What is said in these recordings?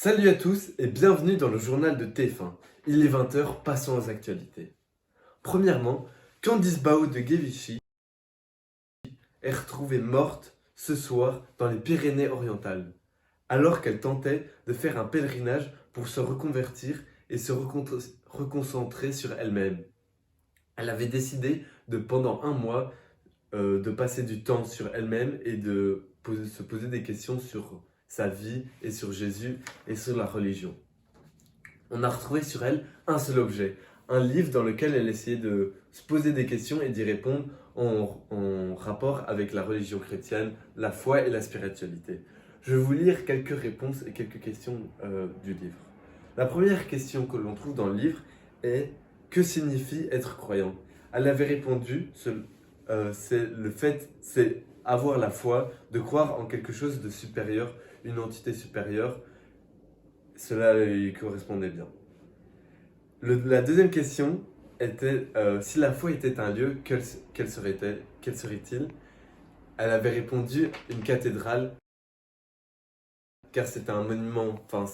Salut à tous et bienvenue dans le journal de TF1. Il est 20 h, passons aux actualités. Premièrement, Candice Baud de Guévichy est retrouvée morte ce soir dans les Pyrénées-Orientales, alors qu'elle tentait de faire un pèlerinage pour se reconvertir et se reconcentrer sur elle-même. Elle avait décidé pendant un mois, de passer du temps sur elle-même et de se poser des questions sur sa vie et sur Jésus et sur la religion. On a retrouvé sur elle un seul objet, un livre dans lequel elle essayait de se poser des questions et d'y répondre en rapport avec la religion chrétienne, la foi et la spiritualité. Je vais vous lire quelques réponses et quelques questions du livre. La première question que l'on trouve dans le livre est: que signifie être croyant? Elle avait répondu, c'est avoir la foi, de croire en quelque chose de supérieur, une entité supérieure. Cela lui correspondait bien. La deuxième question était si la foi était un lieu, quel serait-il? Elle avait répondu une cathédrale, car c'était un monument, enfin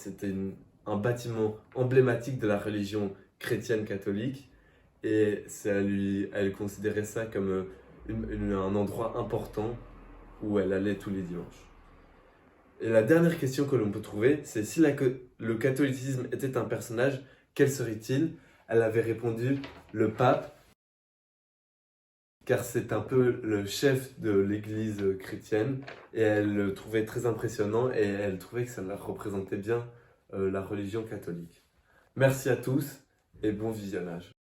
un bâtiment emblématique de la religion chrétienne catholique, et elle considérait ça comme un endroit important où elle allait tous les dimanches. Et la dernière question que l'on peut trouver, c'est si le catholicisme était un personnage, quel serait-il? Elle avait répondu le pape, car c'est un peu le chef de l'église chrétienne, et elle le trouvait très impressionnant, et elle trouvait que ça représentait bien la religion catholique. Merci à tous, et bon visionnage.